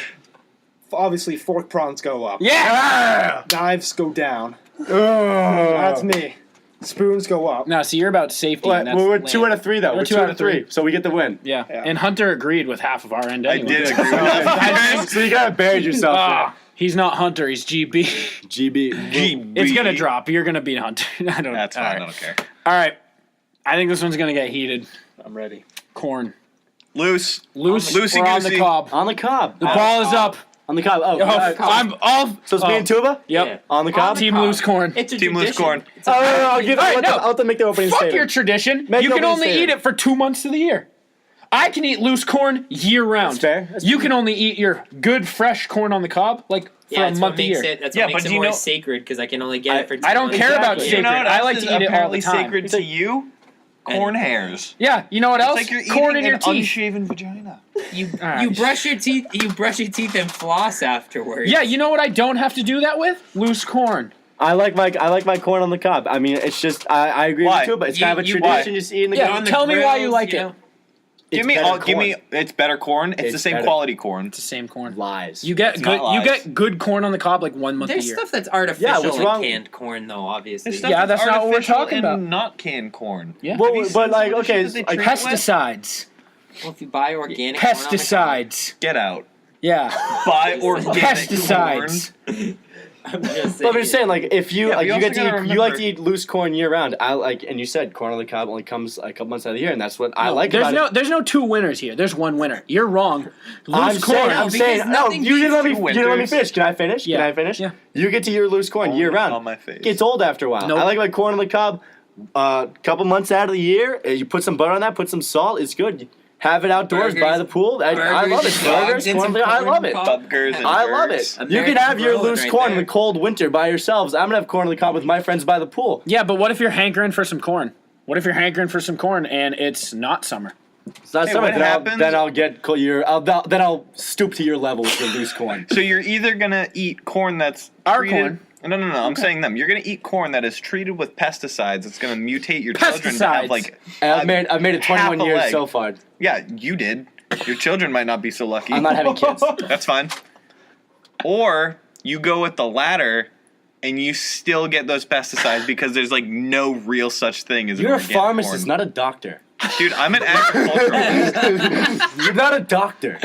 obviously fork prongs go up. Yeah! Knives go down. That's me. Spoons go up. No, see, you're about safety. and that's Well, we're lame. 2 out of 3 though. We're We're 2 out of 3, so we get the win. Yeah. Yeah. And Hunter agreed with half of our end I anyway. did agree with that. So you gotta buried yourself Ah, he's not Hunter, he's GB. there. GB. It's going to drop. You're going to beat Hunter. I don't That's all fine. I right. don't care. All right. I think this one's going to get heated. I'm ready. Corn. Loose. Loose Loosey or on the goosey. cob. On the cob. The ball is up. On the cob. Oh, I'm all. so it's me and Tuba? Yep. Yeah. On the cob? Team cob. loose corn. It's a Team loose tradition. corn. It's a I'll give All right, no. I'll have to make the opening Fuck statement. your tradition. Make You the can opening only eat statement. it for 2 months of the year. I can eat loose corn year round. That's fair. That's You can only eat your good fresh corn on the cob like for Yeah, a that's month what a makes year. it. That's Yeah, what makes but it you more know- sacred because I can only get it for. I don't care about Exactly. sacred. You know what I else like is to eat it all the apparently time. sacred to you? Corn hairs. Yeah, you know what else? It's like you're Corn in eating your an teeth. unshaven vagina. You Alright. you brush your teeth. You brush your teeth and floss afterwards. Yeah, you know what I don't have to do that with? Loose corn. I like my corn on the cob. I mean, it's just I agree Why? with you, but it's kind of a You- tradition. why? Just eating the Yeah, corn. On the tell me why you grills, like you it. know? Give me, better give me. corn. It's better corn. It's the It's same better. quality corn. It's the same corn. Lies. You get It's good. not You lies. get good corn on the cob like 1 month a There's year. stuff that's artificial what's in wrong- canned corn, though. Obviously. There's stuff Yeah, that's not what we're artificial talking and about. Not canned corn. Yeah. Well, Have you but seen like some of the okay, shit that they like treat it with? Pesticides. Well, if you buy organic corn on the cob- Pesticides. Get out. Yeah. Buy organic Pesticides. I'm just But I'm just saying, like, if you Yeah, like, but you you get also to gotta eat, you like remember- to eat loose corn year round. I like, and you said corn on the cob only comes a couple months out of the year, and that's what I like There's about no it. there's no 2 winners here. There's 1 winner. You're wrong. I'm Loose corn. saying, I'm because saying, no, nothing you didn't let me, beats you didn't let me winters. finish. Can I finish? Yeah. Can I finish? Yeah. You get to your loose corn year round. On my face. Gets old after a while. Nope. I like my corn on the cob. Couple months out of the year, you put some butter on that, put some salt. It's good. Have it outdoors by the pool. I love it. Burgers, corn. I love it. Burgers and I love it. burgers. You can have your grilling loose right corn in there. the cold winter by yourselves. I'm gonna have corn on the cob with my friends by the pool. Yeah, but what if you're hankering for some corn? What if you're hankering for some corn and it's not summer? It's not Hey, summer. what happens- Then I'll get then I'll stoop to your level with your loose corn. So you're either gonna eat corn that's Our treated, corn. No. I'm saying them. You're gonna eat corn that is treated with pesticides. It's gonna mutate your children to have Pesticides. like. I've made it 21 half a years leg. so far. Yeah, you did. Your children might not be so lucky. I'm not having kids. That's fine. Or you go with the latter, and you still get those pesticides because there's like no real such thing as. You're a organic pharmacist, corn. not a doctor. Dude, I'm an agriculturalist. You're not a doctor.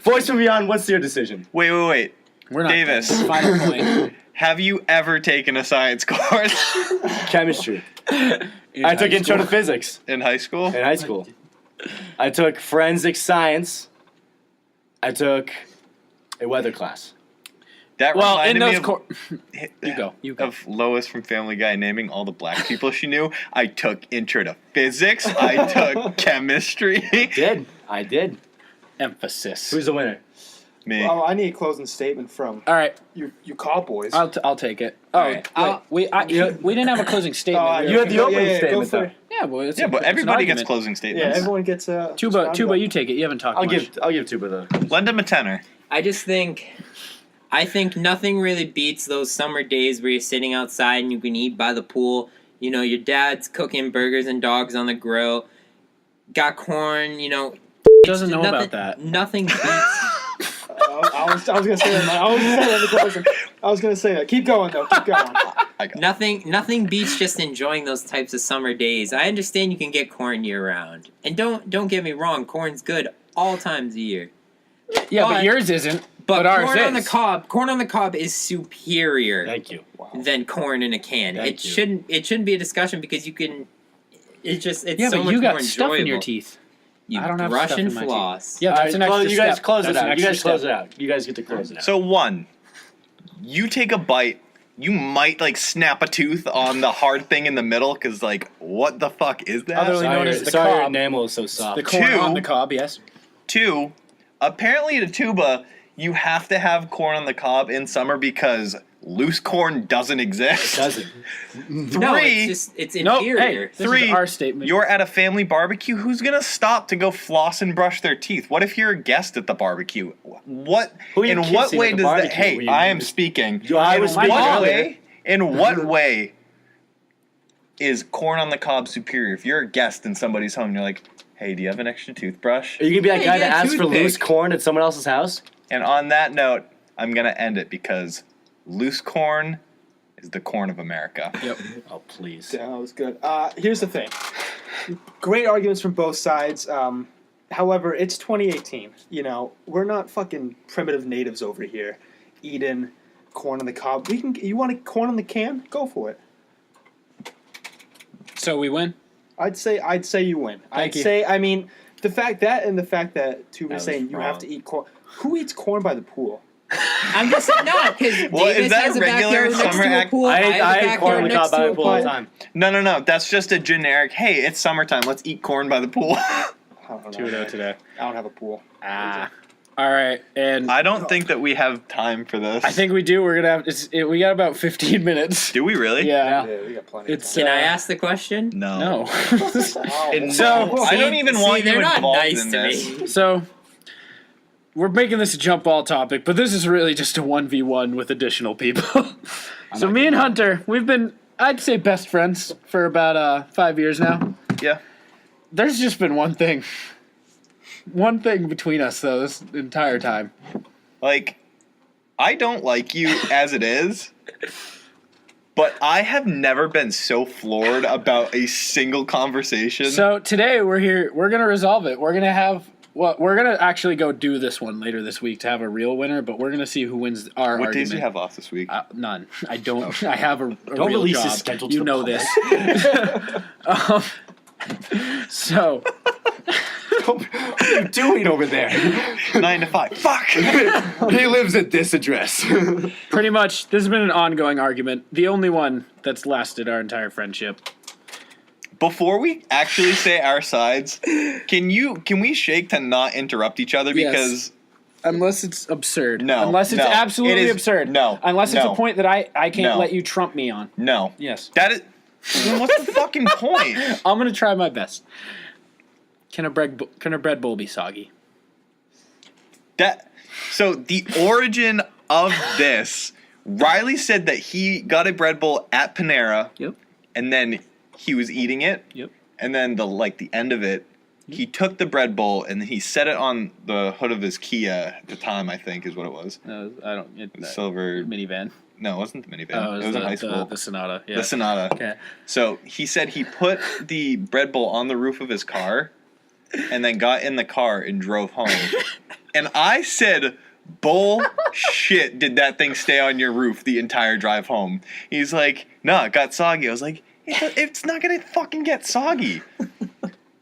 Voice from beyond. What's your decision? Wait. We're not Davis. done. Final point. Have you ever taken a science course Chemistry. I took intro to physics in high school? in high school. I took forensic science. I took a weather class. That Well, in reminded those me you go. of Lois from Family Guy naming all the black people she knew. I took intro to physics. I took chemistry. I did. Emphasis. Who's the winner? Me. Well, I need a closing statement from All right, you cowboys. I'll take it. Oh, right, wait, we didn't have a closing statement. We you were- had the opening go statement, for though. it. yeah, well, it's Yeah, but it's an everybody gets argument. closing Yeah, statements. everyone gets a Tuba, you take it. You haven't talked I'll much. give Tuba the. Lend him a tenner. I think nothing really beats those summer days where you're sitting outside and you can eat by the pool. You know, your dad's cooking burgers and dogs on the grill. Got corn, Doesn't know nothing, about that. Nothing beats. I was gonna say that. I was gonna say that in the closing. I was gonna say that. Keep going though. Keep going. Nothing beats just enjoying those types of summer days. I understand you can get corn year round, and don't get me wrong, corn's good all times of year. Yeah, but But- yours isn't. But ours corn on the is. cob is superior Thank you. than corn in a can. Thank you. It shouldn't be a discussion because you can. It's Yeah, so but much you got more stuff in your enjoyable. teeth. You I don't have brush stuff and in my teeth. floss. Yeah, that's an extra You guys step. close it That's an out. You extra guys close step. it out. You guys get to close it out. So one, you take a bite. You might like snap a tooth on the hard thing in the middle because like what the fuck is that? Otherly known as the sorry your cob. enamel is so soft. The corn Two. on the cob, yes. Two, apparently to Tuba, you have to have corn on the cob in summer because loose corn doesn't exist. Doesn't. No, it's No, inferior. hey, this Three, is our statement. You're at a family barbecue. Who's gonna stop to go floss and brush their teeth? What if you're a guest at the barbecue? What? Who are you In what kissing way at the does that? barbecue? Hey, Were you- I am speaking. I was In speaking what earlier. way? In what way is corn on the cob superior? If you're a guest in somebody's home, you're like, "Hey, do you have an extra toothbrush?" Are you gonna be that Hey, guy yeah, that asks for toothpick. loose corn at someone else's house? And on that note, I'm gonna end it because loose corn is the corn of America. Yep. Oh please. Yeah, that was good. Here's the thing. Great arguments from both sides. However, it's 2018. We're not fucking primitive natives over here eating corn on the cob. You want a corn on the can? Go for it. So we win. I'd say you win. Thank you. The fact that Tuba was saying you have wrong. to eat corn. Who eats corn by the pool? I'm just not because Well, is Davis that has a a regular backyard next summer to a act? pool. I have a ate corn on the backyard cob by the next to a pool all the pool. time. No. That's just a generic. Hey, it's summertime. Let's eat corn by the pool. I don't know. 2-0 today. I don't have a pool. All right, and I don't think that we have time for this. I think we do. We're gonna have. We got about 15 minutes. Do we really? Yeah. Yeah, we got plenty. It's of Can I Uh, ask the question? No. No. time. So- I don't even want they're you not involved nice in to this. me. So we're making this a jump ball topic, but this is really just a 1v1 with additional people. So me and Hunter, we've been, I'd say, best friends for about 5 years now. Yeah. There's just been one thing between us though this entire time. Like, I don't like you as it is, but I have never been so floored about a single conversation. So today we're here. We're gonna resolve it. We're gonna actually go do this one later this week to have a real winner. But we're gonna see who wins our what argument. days do you have off this week? None. I don't. I have a Don't real release job. his schedule to You the know public. this. So What are you doing over there? 9 to 5. Fuck! He lives at this address. pretty much, this has been an ongoing argument. The only one that's lasted our entire friendship. Before we actually say our sides, can we shake to not interrupt each other because unless it's absurd. No. Unless it's absolutely absurd. No. Unless it's a point that I can't let you trump me on. No. Yes. That is. Then what's the fucking point? I'm gonna try my best. Can a bread bowl be soggy? So the origin of this, Riley said that he got a bread bowl at Panera. Yep. And then he was eating it. Yep. And then the end of it, he took the bread bowl and he set it on the hood of his Kia at the time, I think is what it was. Silver minivan. No, it wasn't the minivan. It was in high school. The Sonata. Yeah. The Sonata. Okay. So he said he put the bread bowl on the roof of his car and then got in the car and drove home. And I said, bullshit, did that thing stay on your roof the entire drive home? He's like, no, it got soggy. I was like, it's not gonna fucking get soggy.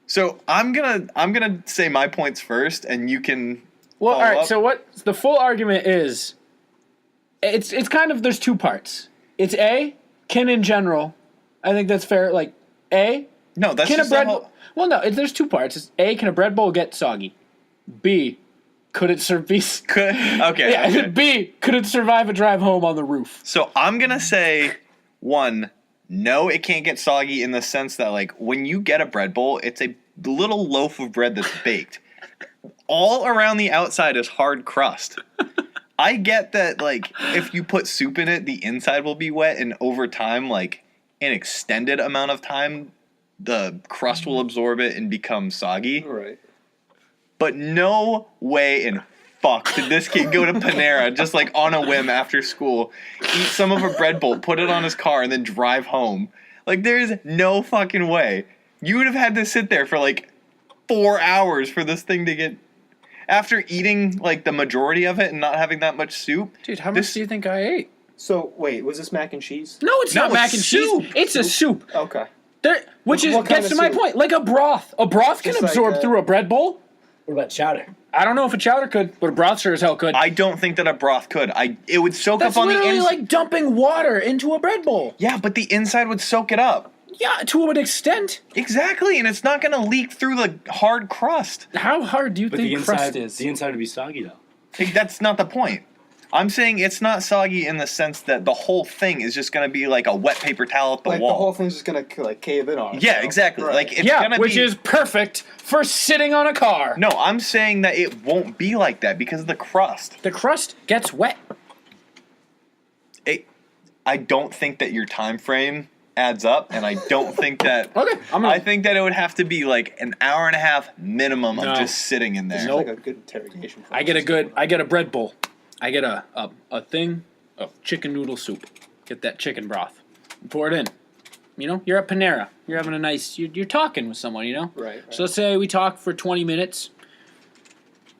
So I'm gonna say my points first, and you can. Well, all right. up. So what the full argument is? It's kind of there's two parts. It's A, can in general. I think that's fair. Like A. No, that's can just a bread. Well, no, there's two parts. It's A, can a bread bowl get soggy? B, could it Okay. Yeah. Okay. B, could it survive a drive home on the roof? So I'm gonna say one. No, it can't get soggy in the sense that, like, when you get a bread bowl, it's a little loaf of bread that's baked. All around the outside is hard crust. I get that, like, if you put soup in it, the inside will be wet, and over time, like, an extended amount of time, the crust will absorb it and become soggy. Right. But no way in fuck did this kid go to Panera just like on a whim after school, eat some of a bread bowl, put it on his car, and then drive home. Like, there's no fucking way. You would have had to sit there for like 4 hours for this thing to get. After eating like the majority of it and not having that much soup. Dude, how much do you think I ate? So wait, was this mac and cheese? No, it's not mac and soup. cheese. It's a soup. Okay. Which What kind gets of to my soup? point. Like a broth. A broth can Just like absorb through a bread bowl. What about chowder? I don't know if a chowder could, but a broth sure as hell could. I don't think that a broth could. It would soak That's up on the literally inside. like dumping water into a bread bowl. Yeah, but the inside would soak it up. Yeah, to an extent. Exactly, and it's not going to leak through the hard crust. How hard do you But think the crust inside, is? the inside would be soggy though. Like, that's not the point. I'm saying it's not soggy in the sense that the whole thing is just going to be like a wet paper towel at the Like wall. the whole thing's just gonna like cave in on it. Yeah, exactly. Right. Like, it's yeah, gonna which be, is perfect for sitting on a car. No, I'm saying that it won't be like that because of the crust. The crust gets wet. I don't think that your time frame adds up, and I don't think that. Okay, I think that it would have to be like an hour and a half minimum No. of just sitting in there. It's Nope. like a good interrogation. I get a bread bowl. I get a thing of chicken noodle soup. Get that chicken broth. Pour it in. You know, you're at Panera. You're having a nice. You're talking with someone. You know. Right. So let's say we talk for 20 minutes.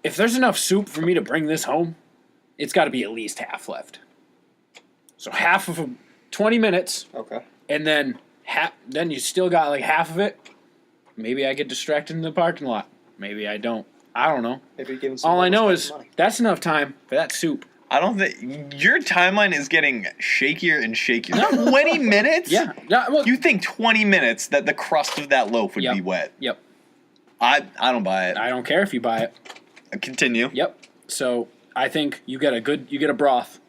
If there's enough soup for me to bring this home, it's got to be at least half left. So half of 20 minutes, Okay. and then then you still got like half of it. Maybe I get distracted in the parking lot. Maybe I don't. I don't know. If you're giving All I know is money. that's enough time for that soup. I don't think your timeline is getting shakier and shakier. 20 minutes? Yeah. Well, You think 20 minutes that the crust of that loaf would Yep. be wet? Yep. I don't buy it. I don't care if you buy it. Continue. Yep. So I think you get a broth.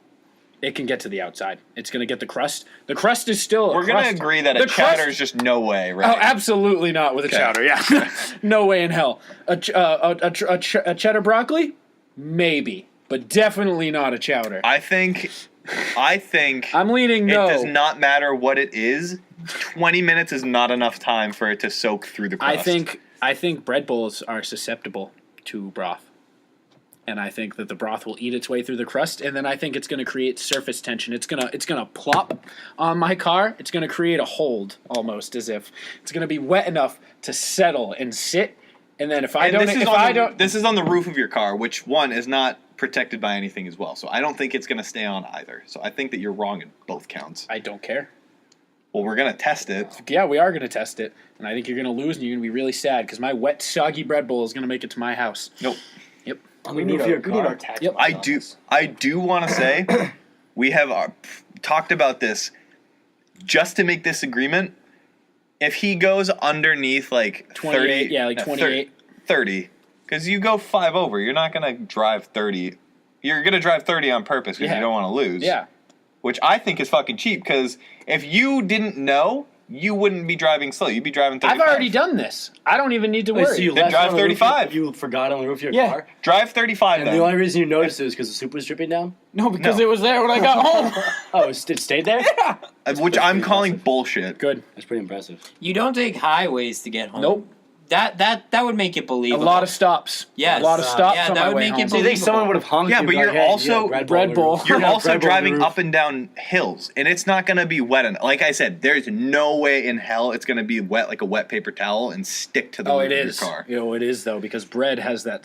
It can get to the outside. It's gonna get the crust. The crust is still. We're gonna agree that a The crust- chowder is just no way, right? Oh, absolutely not with a Okay. chowder. Yeah, no way in hell. A cheddar broccoli, maybe, but definitely not a chowder. I think I'm leaning it no. does not matter what it is. 20 minutes is not enough time for it to soak through the crust. I think bread bowls are susceptible to broth. And I think that the broth will eat its way through the crust, and then I think it's going to create surface tension. It's gonna plop on my car. It's going to create a hold, almost as if it's going to be wet enough to settle and sit. And then if I don't, this is on the roof of your car, which one is not protected by anything as well. So I don't think it's going to stay on either. So I think that you're wrong in both counts. I don't care. Well, we're going to test it. Yeah, we are going to test it, and I think you're going to lose, and you're going to be really sad because my wet, soggy bread bowl is going to make it to my house. Nope. Yep. We need our tax. Yep. money on this. I do want to say we have talked about this just to make this agreement. if he goes underneath like 28, 30, yeah, like 28. 30, because you go 5 over, you're not gonna drive 30. You're gonna drive 30 on purpose because you don't want to lose. Yeah. Which I think is fucking cheap, because if you didn't know, you wouldn't be driving slow. You'd be driving 35. I've already done this. I don't even need to worry. So you Then left drive on the roof 35. You forgot on the roof of your Yeah. car? Drive 35 And then. the only reason you noticed it was because the soup was dripping down? No, because No. it was there when I got home. Oh, it stayed there? Which I'm calling bullshit. Good. That's pretty impressive. You don't take highways to get home. Nope. That would make it A believable. lot of stops. Yes. A lot of stops yeah, on that my would way make home. it So you think someone would have honked Yeah, you, but be you're like, hey, also- yeah, Red Bull. You're Yeah, also Red Bull on driving the roof. up and down hills, and it's not going to be wet. Like I said, there's no way in hell it's going to be wet like a wet paper towel and stick to the Oh, roof it of is. your car. You know, it is though, because bread has that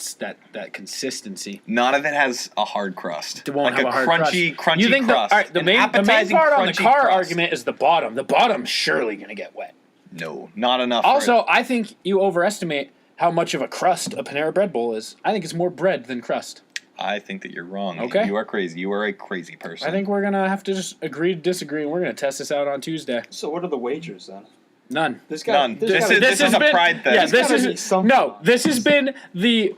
consistency. None of it has a hard crust. It won't like have a hard crunchy, crust. crunchy You think crust. the, all right, the An main appetizing part on the crunchy car crust. argument is the bottom. The bottom's surely going to get wet. No, not enough. for Also, it. I think you overestimate how much of a crust a Panera Bread bowl is. I think it's more bread than crust. I think that you're wrong. Okay. You are crazy. You are a crazy person. I think we're going to have to just agree to disagree, and we're going to test this out on Tuesday. So what are the wagers then? None. There's None. there's This gotta- is- This has a been- pride thing. Yeah, this gotta be is something. no. This has been the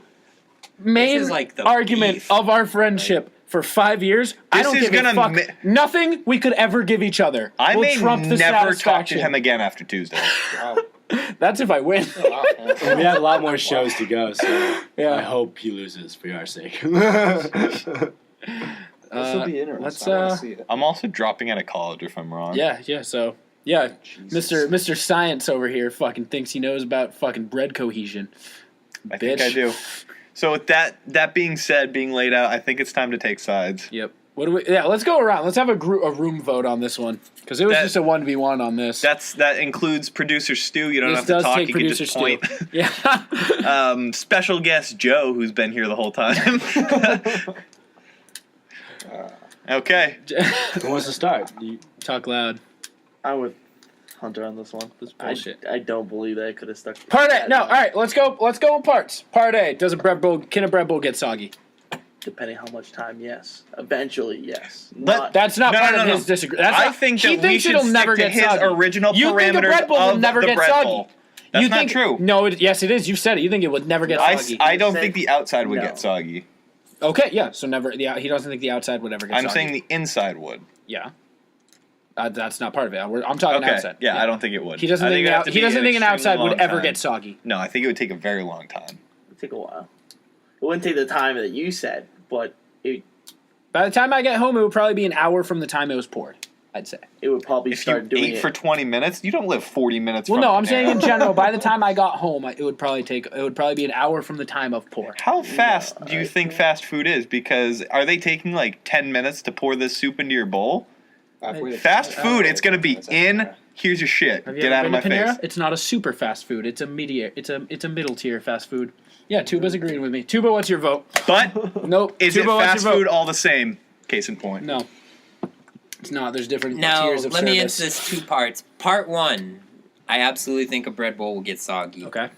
main This is like the argument beef. of our friendship for 5 years. I This don't is give a gonna fuck. mi- Nothing we could ever give each other I will may trump the never talk to satisfaction. him again after Tuesday. Wow. That's if I win. And we have a lot more shows to go, so Yeah. I hope he loses for your sake. This will be interesting. let's, I want to see it. I'm also dropping out of college if I'm wrong. Yeah. So yeah, Mr. Science over here fucking thinks he knows about fucking bread cohesion. I think Bitch. I do. So with that being said, being laid out, I think it's time to take sides. Yep. What do we? Yeah, let's go around. Let's have a room vote on this one because it was just a 1v1 on this. That includes producer Stu. You don't This have to does talk. take You can producer just Stu. point. Yeah. Special guest Joe, who's been here the whole time. Okay. Who wants to start? Talk loud. I'm with Hunter on this one. This bullshit. I don't believe that I could have stuck. Part A. No, all right. Let's go in parts. Part A. Can a bread bowl get soggy? Depending how much time, yes. Eventually, yes. But That's not No, part no, of no, his no. disagreement. I think he that we thinks should it'll stick never to get his soggy. original You think a parameters bread bowl will of never the get bread soggy? bowl. That's You not think, true. No, yes, it is. You said it. You think it would never get soggy. I don't said- think the outside would No. get soggy. Okay, yeah. So never. Yeah, he doesn't think the outside would ever get I'm soggy. saying the inside would. Yeah. That's not part of it. I'm talking Okay. outside. Yeah, I don't think it would. He doesn't I think it'd have to he be doesn't think an extremely outside would long ever time. get soggy. No, I think it would take a very long time. It'd take a while. It wouldn't take the time that you said, but By the time I get home, it would probably be an hour from the time it was poured. I'd say. it would probably If you start doing ate it. for 20 minutes, you don't live 40 minutes. Well, from no, I'm saying in Panera. general. By the time I got home, it would probably be an hour from the time of pour. How fast do you I think fast food is? Because are they taking like 10 minutes to pour this soup into your bowl? Fast food, it's gonna be in. Here's your shit. Have you Get ever out of been my to Panera? face. It's not a super fast food. It's a it's a middle tier fast food. Yeah, Tuba's agreeing with me. Tuba, what's your vote? But Nope. is Tuba, it what's fast your vote? food all the same? Case in point. No. It's not. There's different Now, tiers of let me service. answer this 2 parts. Part 1, I absolutely think a bread bowl will get soggy. Okay.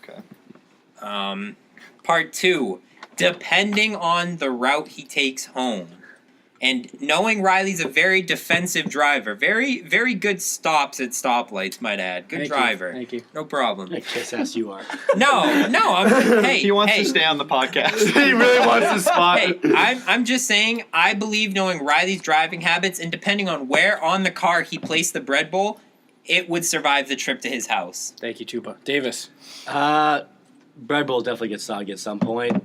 Part 2, depending on the route he takes home. And knowing Riley's a very defensive driver, very, very good stops at stoplights, might add. Good Thank you. driver. Thank you. No problem. Kiss ass you are. No, hey, He wants hey, to stay on the podcast. He really wants to spot. Hey, I'm just saying, I believe knowing Riley's driving habits and depending on where on the car he placed the bread bowl, it would survive the trip to his house. Thank you, Tuba. Davis. Bread bowl definitely gets soggy at some point.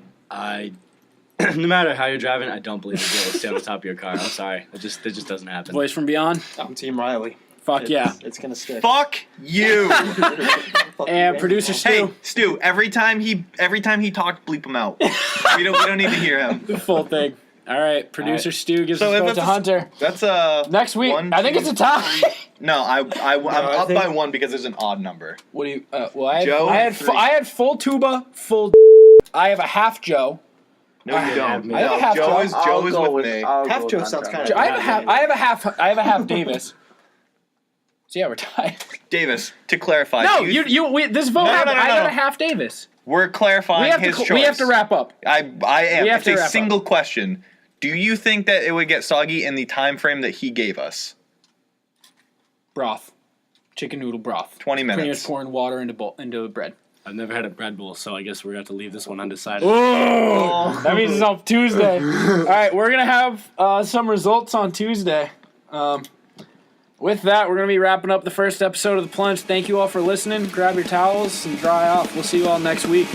No matter how you're driving, I don't believe you'll be able to stay on the top of your car. I'm sorry. It just doesn't happen. Voice from beyond. I'm Team Riley. Fuck yeah. It's gonna stick. Fuck you. And producer Stu. Hey, Stu. Every time he talked, bleep him out. We don't need to hear him. The full thing. All right, producer Stu gives So his if vote it's to a- Hunter. That's Next week, 1, I think 2, it's a tie. No, I'm up think- by 1 because there's an odd number. What do you? Well, I had, Joe, I had 3. I had full Tuba, full. I have a half Joe. No, you don't. I have a half Joe Joe. is Joe is with me. Half Joe sounds kinda- I have a half. I have a half Davis. So yeah, we're tied. Davis, to clarify. No, do this vote No, no, happened. no, I no, got no. a half Davis. We're clarifying his choice. We have to wrap up. I am. We have It's to a wrap up. single question. Do you think that it would get soggy in the time frame that he gave us? Broth. chicken noodle broth. 20 Pretty minutes. much pouring water into bread. I've never had a bread bowl, so I guess we're going to have to leave this one undecided. That means it's on Tuesday. All right, we're going to have some results on Tuesday. With that, we're going to be wrapping up the first episode of The Plunge. Thank you all for listening. Grab your towels and dry off. We'll see you all next week.